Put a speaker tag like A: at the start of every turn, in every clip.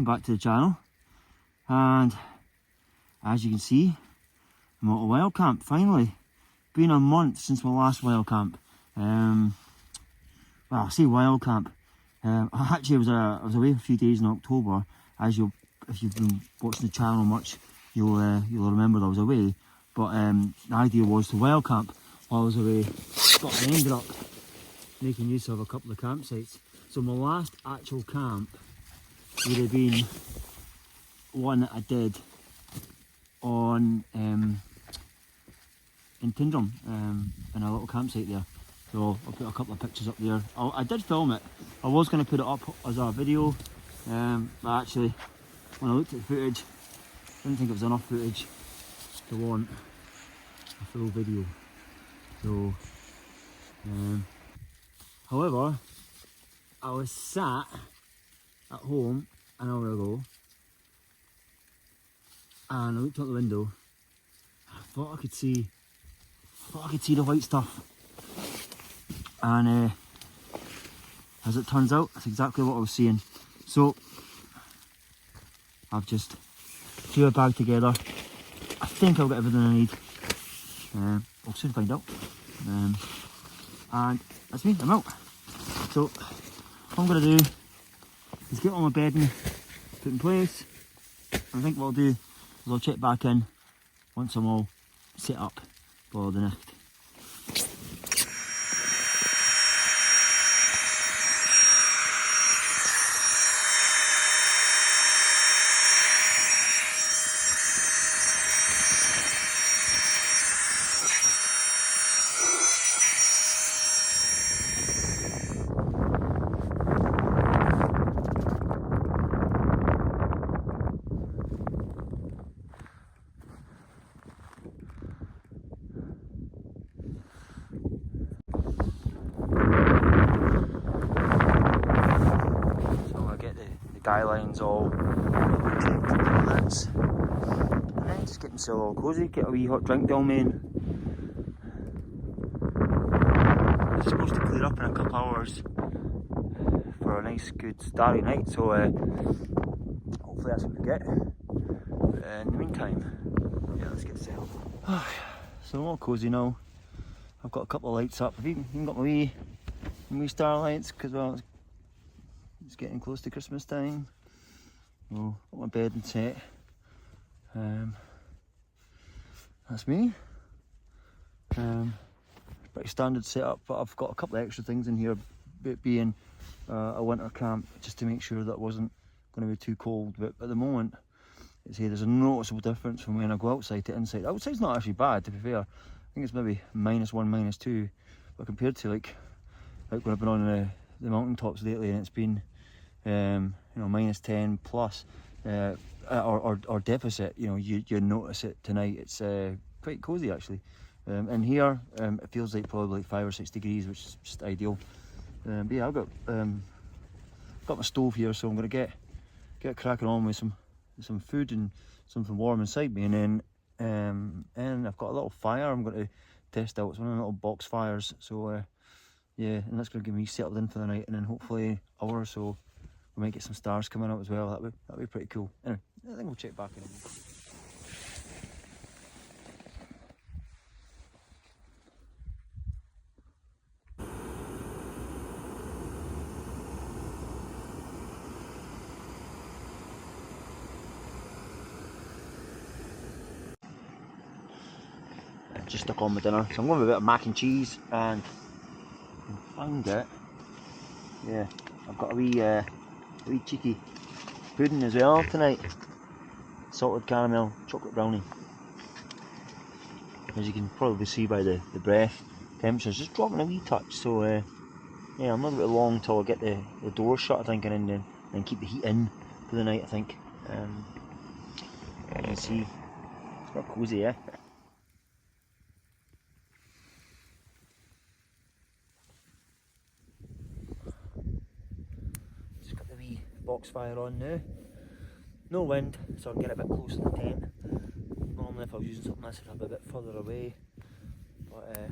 A: back to the channel, and as you can see, I'm at a wild camp finally. Been a month since my last wild camp. Well, I say wild camp. Actually, I was away for a few days in October. If you've been watching the channel much, you'll remember that I was away. But the idea was to wild camp while I was away. But I ended up making use of a couple of campsites. So my last actual camp would have been one that I did on in Tyndrum, in a little campsite there. So I'll put a couple of pictures up there. I did film it. I was going to put it up as a video, but actually when I looked at the footage, I didn't think it was enough footage to warrant a full video. So however, I was sat at home an hour ago and I looked out the window. I thought I could see the white stuff, and as it turns out, that's exactly what I was seeing. So I've just threw a bag together. I think I've got everything I need. We'll soon find out. And that's me, I'm out. So what I'm going to do is get all my bedding put in place. I think what I'll do is I'll check back in once I'm all set up for the night. Guy lines all minutes, and then just get myself all cosy, get a wee hot drink down me. It's supposed to clear up in a couple hours for a nice good starry night, so hopefully that's what we get. But in the meantime, yeah, let's get settled. So I'm all cosy now. I've got a couple of lights up. I've even got my wee star lights, because well, it's getting close to Christmas time. Oh, got my bed and set. That's me. Pretty standard setup, but I've got a couple of extra things in here, being a winter camp, just to make sure that it wasn't going to be too cold. But at the moment, there's a noticeable difference from when I go outside to inside. Outside's not actually bad, to be fair. I think it's maybe -1, -2, but compared to like when I've been on the mountaintops lately, and it's been you know, -10 plus or deficit, you know, you notice it tonight. It's quite cozy actually. In here, it feels like probably like 5 or 6 degrees, which is just ideal. But yeah, I've got my stove here, so I'm gonna get cracking on with some food and something warm inside me, and then and I've got a little fire I'm going to test out. It's one of the little box fires, so yeah, and that's going to get me settled in for the night, and then hopefully an hour or so we might get some stars coming out as well. That'd be pretty cool. Anyway, I think we'll check back in a minute. Just stuck on my dinner, so I'm going with a bit of mac and cheese, and found it. Yeah, I've got a wee cheeky pudding as well tonight. Salted caramel chocolate brownie. As you can probably see by the breath, temperature's just dropping a wee touch. So yeah, I'm a little bit long till I get the door shut, I think, and then keep the heat in for the night, I think. You can see it's quite cosy, yeah. Box fire on now. No wind, so I'll get a bit closer to the tent. Normally if I was using something like this, I'd have a bit further away. But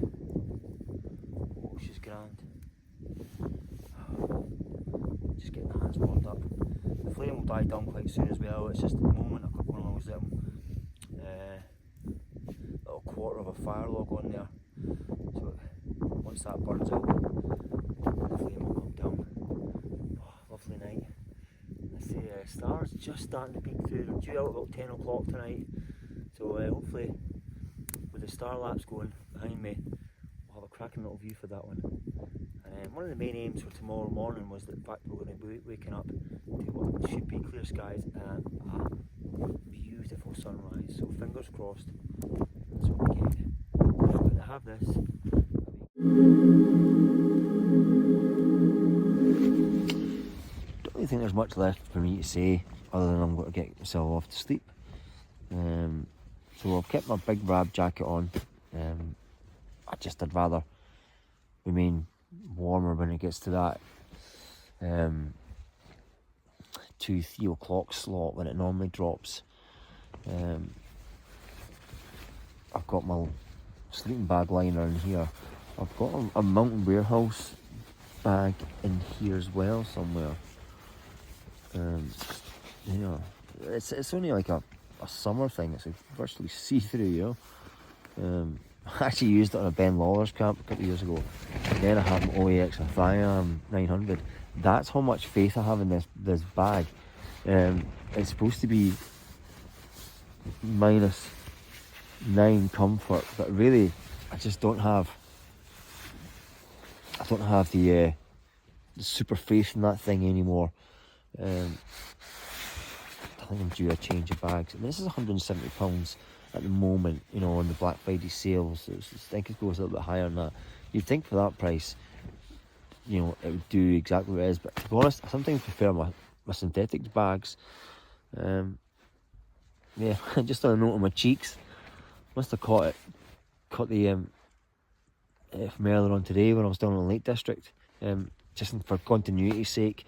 A: oh, she's grand. Just getting the hands warmed up. The flame will die down quite well. It's just at the moment I've got one of those little quarter of a fire log on there. So once that burns out, the flame will come down. Oh, lovely night. I say stars just starting to peek through. They're due out about 10 o'clock tonight. So hopefully with the starlapse going behind me, we'll have a cracking little view for that one. And one of the main aims for tomorrow morning was the fact we're going to be waking up to what should be clear skies and a beautiful sunrise. So fingers crossed, that's what we get. But to have this, don't really think there's much left for me to say other than I'm going to get myself off to sleep. So I've kept my big rab jacket on. I'd rather remain warmer when it gets to that 2-3 o'clock slot when it normally drops. I've got my sleeping bag liner in here. I've got a mountain warehouse bag in here as well somewhere. You know, it's only like a summer thing. It's like virtually see-through, you know. I actually used it on a Ben Lawler's camp a couple of years ago. And then I have an OEX MT900. That's how much faith I have in this bag. It's supposed to be -9 comfort, but really I just don't have. I don't have the super faith in that thing anymore. I think I'm due a change of bags. I mean, this is £170 at the moment, you know, on the Black Friday sales. So I think it goes a little bit higher than that. You'd think for that price, you know, it would do exactly what it is. But to be honest, I sometimes prefer my synthetic bags. Yeah, just on a note on my cheeks, must have caught the from earlier on today when I was down in the Lake District. Just for continuity's sake,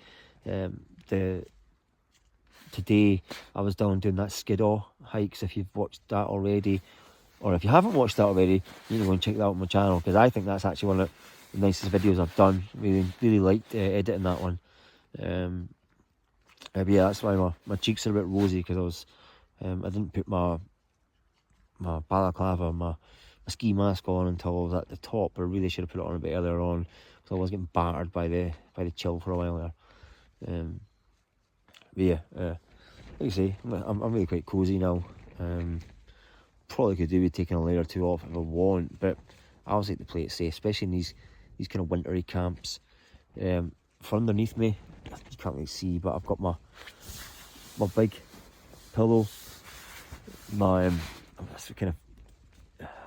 A: today I was down doing that Skiddaw hikes. If you've watched that already, or if you haven't watched that already, you need to go and check that out on my channel, because I think that's actually one of the nicest videos I've done. Really liked editing that one. But yeah, that's why my cheeks are a bit rosy, because I didn't put my balaclava, my ski mask on until I was at the top. I really should have put it on a bit earlier on, because I was getting battered by the chill for a while there. But yeah, like you say, I'm really quite cosy now. Probably could do with taking a layer or two off if I want, but I always like to play it safe, especially in these kind of wintry camps. For underneath me, you can't really see, but I've got my big pillow,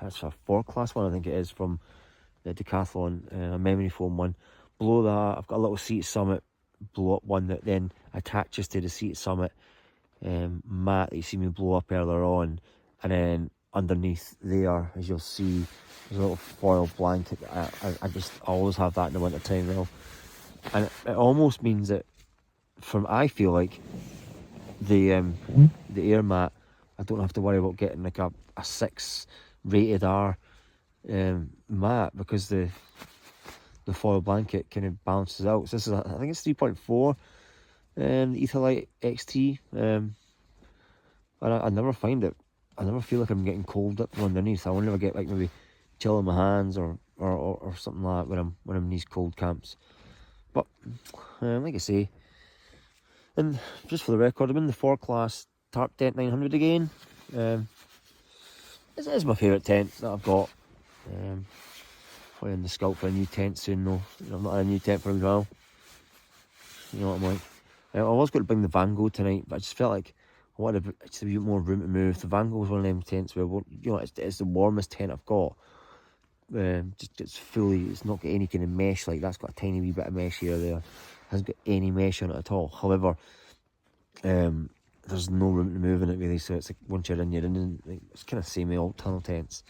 A: that's a Forclaz one, I think it is, from the Decathlon, a memory foam one. Below that, I've got a little seat summit blow up one that then attaches to the seat summit mat that you see me blow up earlier on, and then underneath there, as you'll see, there's a little foil blanket. I always have that in the winter time now, and it almost means that I feel like the air mat, I don't have to worry about getting like a 6 rated R mat, because the foil blanket kind of balances out. So this is, I think it's 3.4 Etherlite XT, and I never find it. I never feel like I'm getting cold up from underneath. I will never get like maybe chill in my hands or something like that when I'm in these cold camps. But like I say, and just for the record, I'm in the Forclaz Tarptent 900 again. This is my favourite tent that I've got. Probably in the scout for a new tent soon though. I've not had a new tent for a while. You know what I'm like. I was going to bring the Vango tonight, but I just felt like I wanted a bit more room to move. The Vango is one of them tents where, you know, it's the warmest tent I've got. It's not got any kind of mesh. Like, that's got a tiny wee bit of mesh here or there. It hasn't got any mesh on it at all. However, there's no room to move in it really, so it's like once you're in, like, it's kind of same old tunnel tents.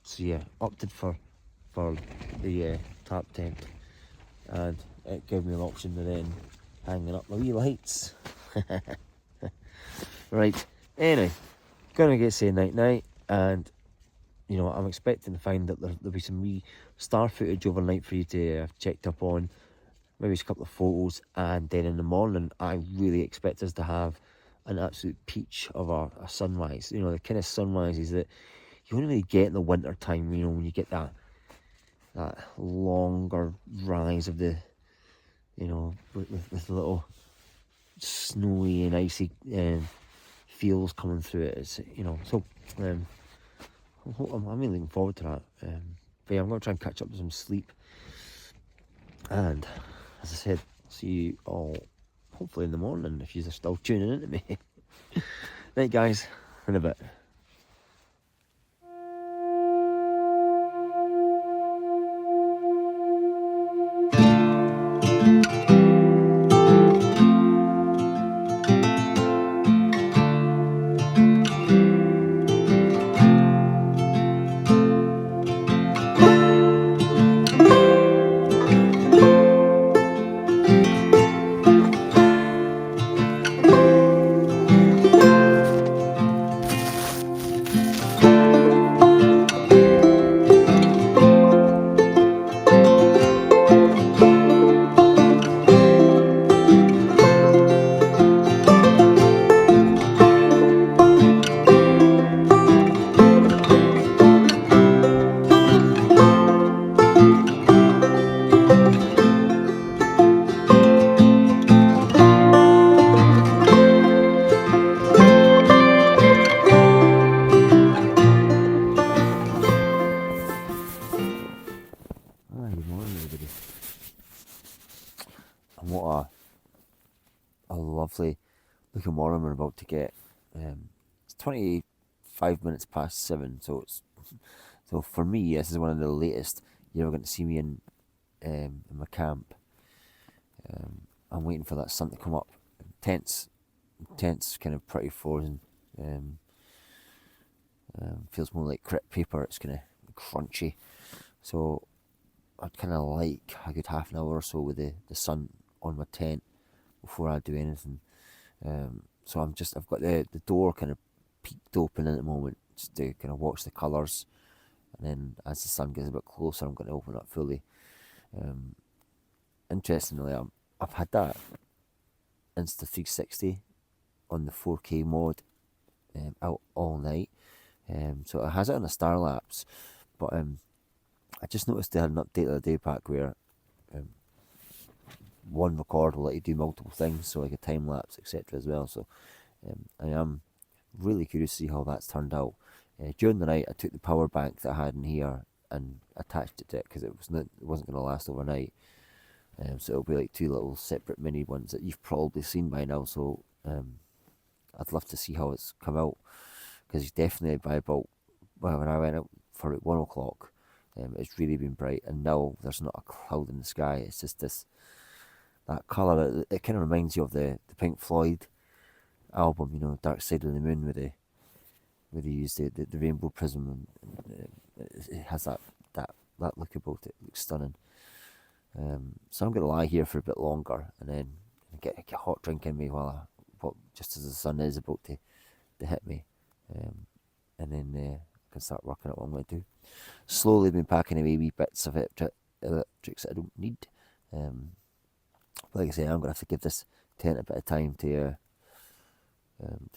A: So yeah, opted for the tarp tent, and it gave me an option to then hanging up my wee lights. Right, anyway, gonna get say night, and you know, I'm expecting to find that there'll be some wee star footage overnight for you to have checked up on.
B: maybe just a couple of photos, and then in the morning I really expect us to have an absolute peach of a sunrise. You know, the kind of sunrises that you only really get in the winter time, you know, when you get that longer rise of the, you know, with little snowy and icy feels coming through it. It's, you know, so I'm really looking forward to that. But yeah, I'm going to try and catch up with some sleep, and as I said, see you all hopefully in the morning if you're still tuning in to me. Right guys, in a bit. Good morning everybody. And what a lovely looking morning we're about to get. It's 25 minutes past 7, so for me this is one of the latest you're ever going to see me in my camp. I'm waiting for that sun to come up. Tent's kind of pretty frozen. Feels more like crepe paper. It's kind of crunchy. So I'd kind of like a good half an hour or so with the sun on my tent before I do anything. So I've got the door kind of peeked open at the moment just to kind of watch the colours, and then as the sun gets a bit closer I'm going to open it up fully. Interestingly, I've had that Insta360 on the 4K mod out all night, so it has it on a starlapse, but I just noticed they had an update the other day pack where one record will let you do multiple things, so like a time lapse, etc. as well. So I am really curious to see how that's turned out. During the night, I took the power bank that I had in here and attached it to it because it wasn't going to last overnight. So it'll be like two little separate mini ones that you've probably seen by now. So I'd love to see how it's come out, because definitely by about, well, when I went out for 1 o'clock, it's really been bright, and now there's not a cloud in the sky. It's just that colour. It kind of reminds you of the Pink Floyd album, you know, Dark Side of the Moon, where they use the rainbow prism, and it has that look about it. It looks stunning. So I'm going to lie here for a bit longer and then get a hot drink in me just as the sun is about to hit me, and then I can start working out what I'm going to do. Slowly been packing away wee bits of electrics that I don't need. Like I say, I'm going to have to give this tent a bit of time to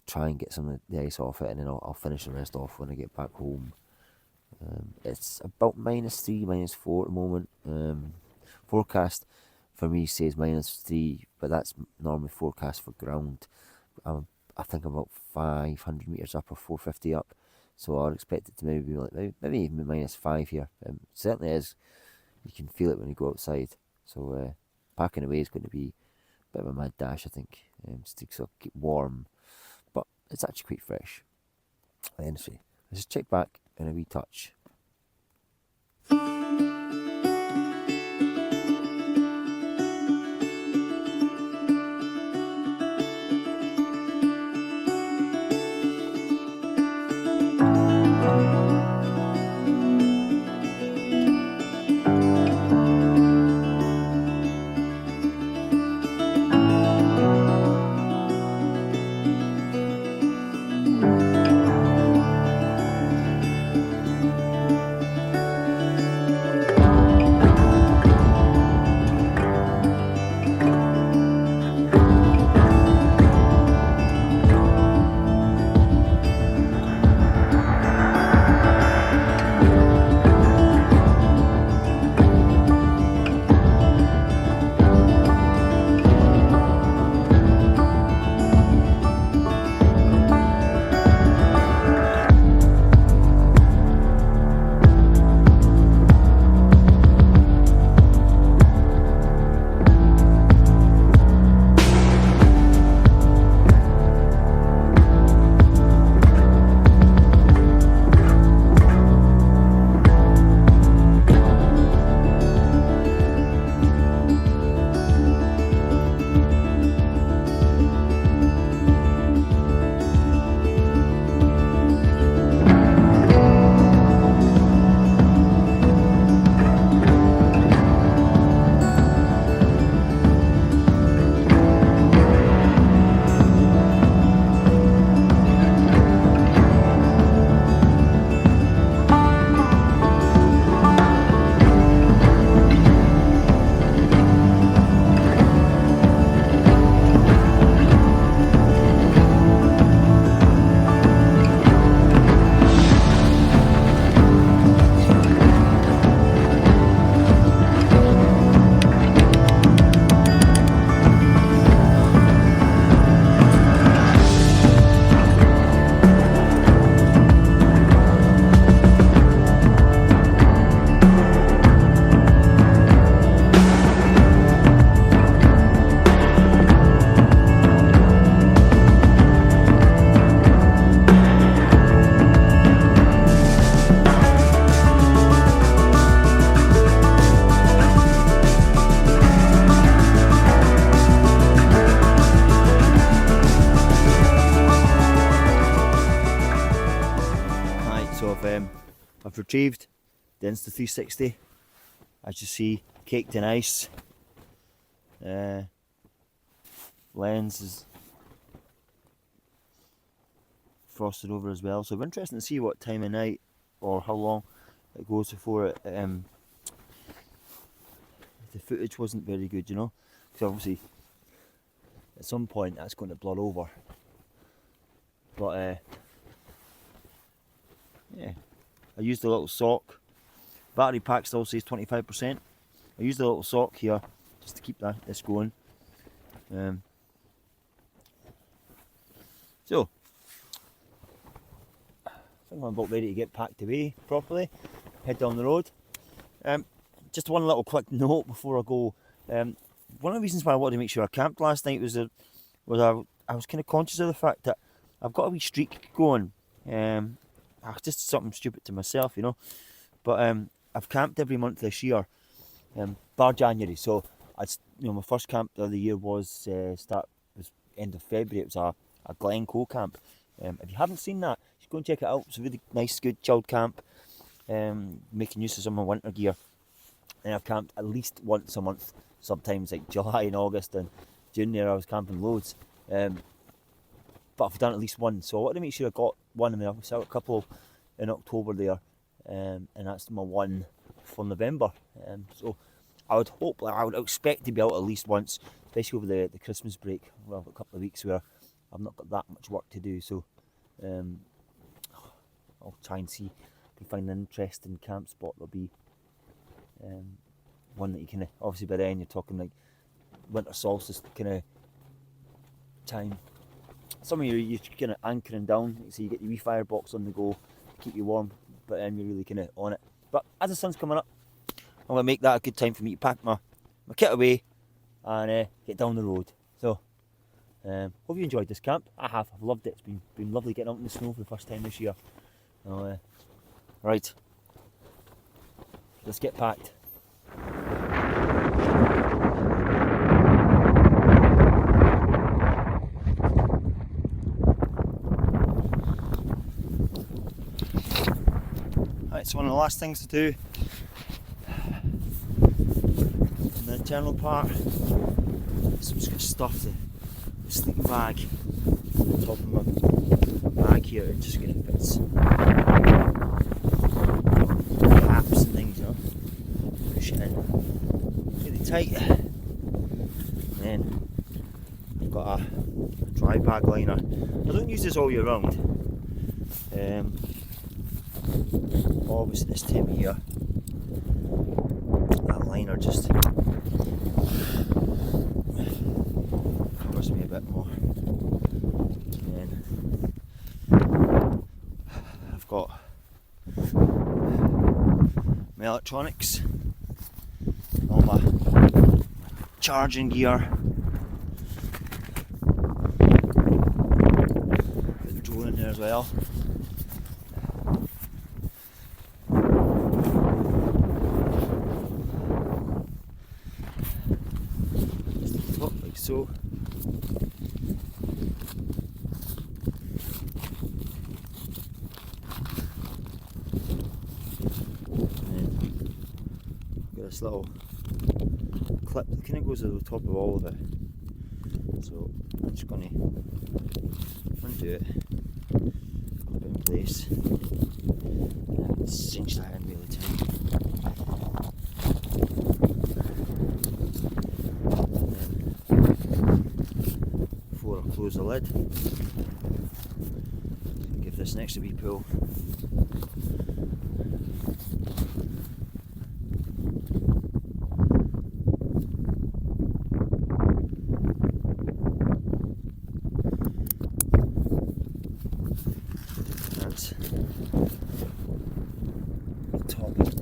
B: try and get some of the ice off it, and then I'll finish the rest off when I get back home. It's about -3, -4 at the moment. Forecast for me says -3, but that's normally forecast for ground. I think I'm about 500 meters up or 450 up, so I'd expect it to maybe be maybe even -5 here. Certainly is. You can feel it when you go outside. So packing away is going to be a bit of a mad dash, I think. Just to keep warm, but it's actually quite fresh. Anyway, let's just check back in a wee touch.
A: I've retrieved the Insta360, as you see, caked in ice. Lens is frosted over as well, so it'll be interesting to see what time of night or how long it goes before it, the footage wasn't very good, you know, because obviously at some point that's going to blur over. But yeah, I used a little sock. Battery pack still says 25%. I used a little sock here just to keep this going. So I think I'm about ready to get packed away properly, head down the road. Just one little quick note before I go. One of the reasons why I wanted to make sure I camped last night was I was kind of conscious of the fact that I've got a wee streak going. Just something stupid to myself, you know. But I've camped every month this year, bar January. So my first camp of the year was end of February. It was a Glencoe camp. If you haven't seen that, you should go and check it out. It's a really nice, good, chilled camp. Making use of some of my winter gear. And I've camped at least once a month. Sometimes like July and August and June there I was camping loads. But I've done at least one. So I wanted to make sure I got one. I mean, I've set a couple in October there. And that's my one for November. So I would hope, I would expect to be out at least once, especially over the Christmas break. Well, a couple of weeks where I've not got that much work to do. So I'll try and see if I can find an interesting camp spot. There'll be one that you can, obviously by then you're talking like winter solstice kind of time. Some of you're kind of anchoring down, so you get your wee firebox on the go to keep you warm, but then you're really kind of on it. But as the sun's coming up, I'm going to make that a good time for me to pack my kit away and get down the road. So hope you enjoyed this camp. I have, I've loved it. It's been lovely getting out in the snow for the first time this year. Right, let's get packed. Right, so one of the last things to do in the internal part, so I'm just going to stuff the sleeping bag on top of my bag here. It's just going to fit caps and things, you know. Push it in really tight. And then I've got a dry bag liner. I don't use this all year round. Obviously this time of year, that liner just covers me a bit more. And then I've got my electronics, all my charging gear, put the drone in there as well. So got this little clip that kind of goes to the top of all of it. So I'm just going to undo it, clip it in place, and cinch that in really tight. Close the lid, give this an extra wee pull. That's the top bag.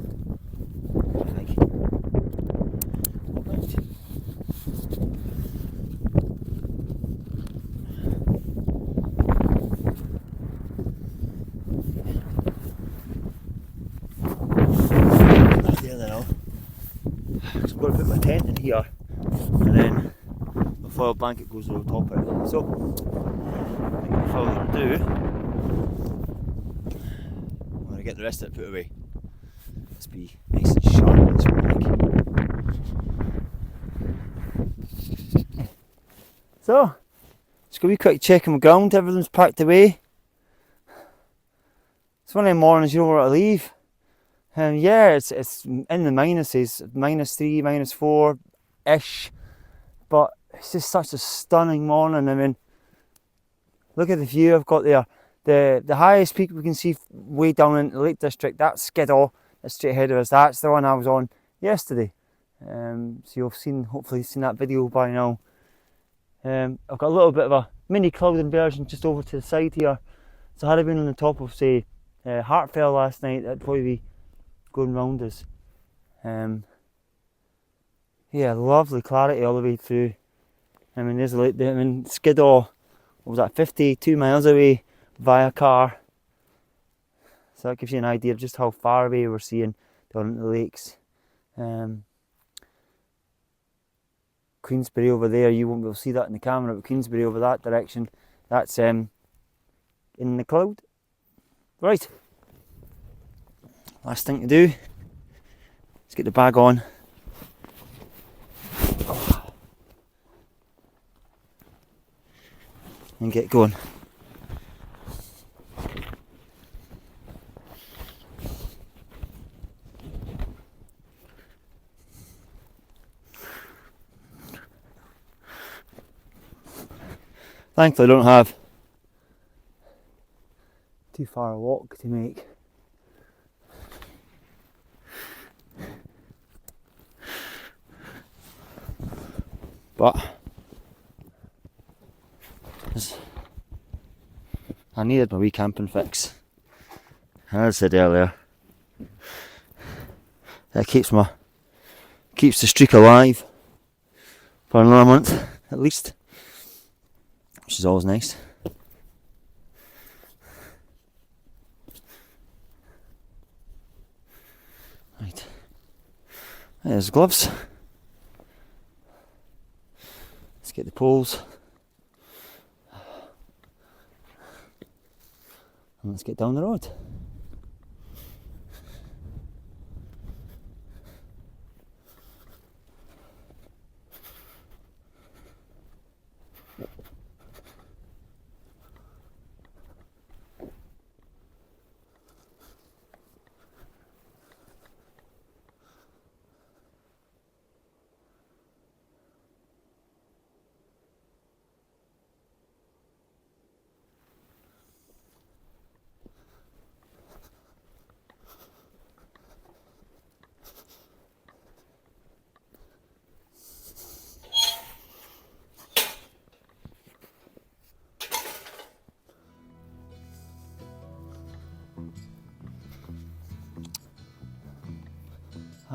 A: So I'm going to put my tent in here, and then the foil blanket goes over the top of it. So, without further ado, I'm going to
B: get the rest of it put away. Let's be nice and sharp this morning.
A: So, just go a wee quick check on the ground, everything's packed away. It's one of them mornings you don't want to leave. Yeah, it's in the minuses, -3, -4-ish. But it's just such a stunning morning. I mean, look at the view I've got there. The highest peak we can see way down in the Lake District, that's Skiddaw, that's straight ahead of us. That's the one I was on yesterday. So you've hopefully seen that video by now. I've got a little bit of a mini cloud inversion just over to the side here. So had I been on the top of, say, Hartfell last night, that'd probably be going round us. Yeah, lovely clarity all the way through. I mean, there's Skiddaw, what was that, 52 miles away via car. So that gives you an idea of just how far away we're seeing down into the lakes. Queensbury over there, you won't be able to see that in the camera, but Queensbury over that direction, that's in the cloud. Right, last thing to do, let's get the bag on. And get going. Thankfully I don't have too far a walk to make. But I needed my wee camping fix. As I said earlier, that keeps the streak alive for another month at least, which is always nice. Right, there's gloves. Let's get the poles. And let's get down the road.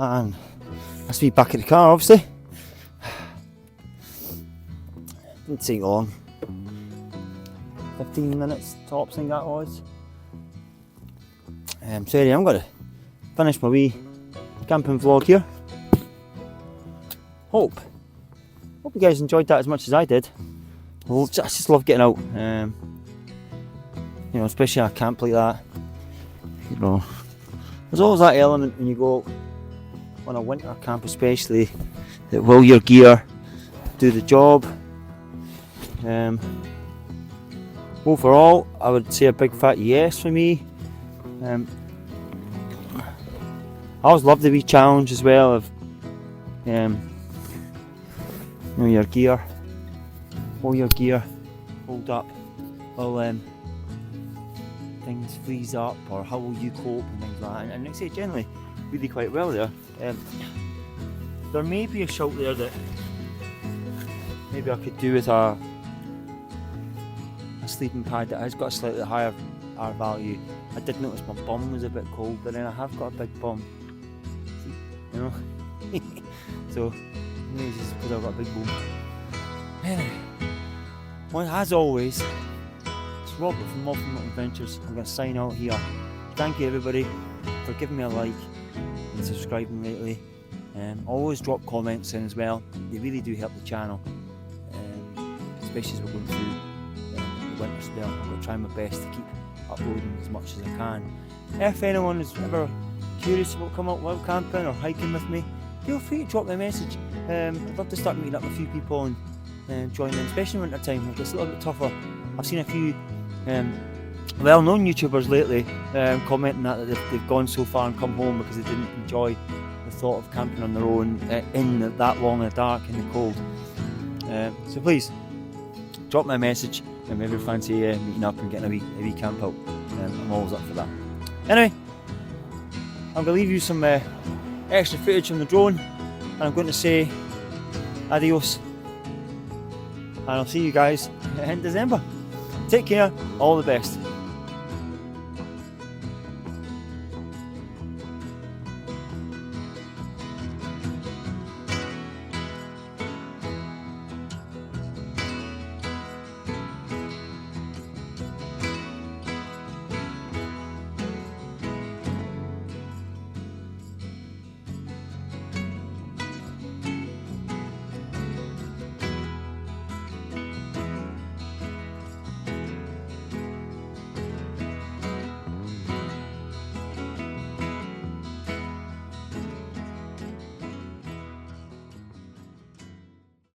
A: And that's me back at the car, obviously. Didn't take long. 15 minutes tops, I think that was. So anyway, I'm going to finish my wee camping vlog here. Hope you guys enjoyed that as much as I did. I just love getting out. You know, especially at a camp like that. You know, there's always that element when you go on a winter camp, especially, that will your gear do the job? Overall, I would say a big fat yes for me. I always love the wee challenge as well of you know, your gear, all your gear hold up, will things freeze up, or how will you cope and things like that. And I say generally really quite well there. There may be a shout there that maybe I could do with a sleeping pad that has got a slightly higher R value. I did notice my bum was a bit cold, but then I have got a big bum, you know. So maybe it's just because I've got a big bum. Anyway, well, as always, it's Robert from Moffat Adventures. I'm going to sign out here. Thank you everybody for giving me a like and subscribing lately. Always drop comments in as well. They really do help the channel, especially as we're going through the winter spell. I'm going to try my best to keep uploading as much as I can. if anyone is ever curious about coming out wild camping or hiking with me, feel free to drop me a message. I'd love to start meeting up with a few people and join in, especially in winter time. It's a little bit tougher. I've seen a few well-known YouTubers lately commenting that they've gone so far and come home because they didn't enjoy the thought of camping on their own in that long in the dark and the cold. So please drop me a message and maybe fancy meeting up and getting a wee camp out. I'm always up for that. Anyway, I'm going to leave you some extra footage from the drone, and I'm going to say adios, and I'll see you guys in December. Take care, all the best.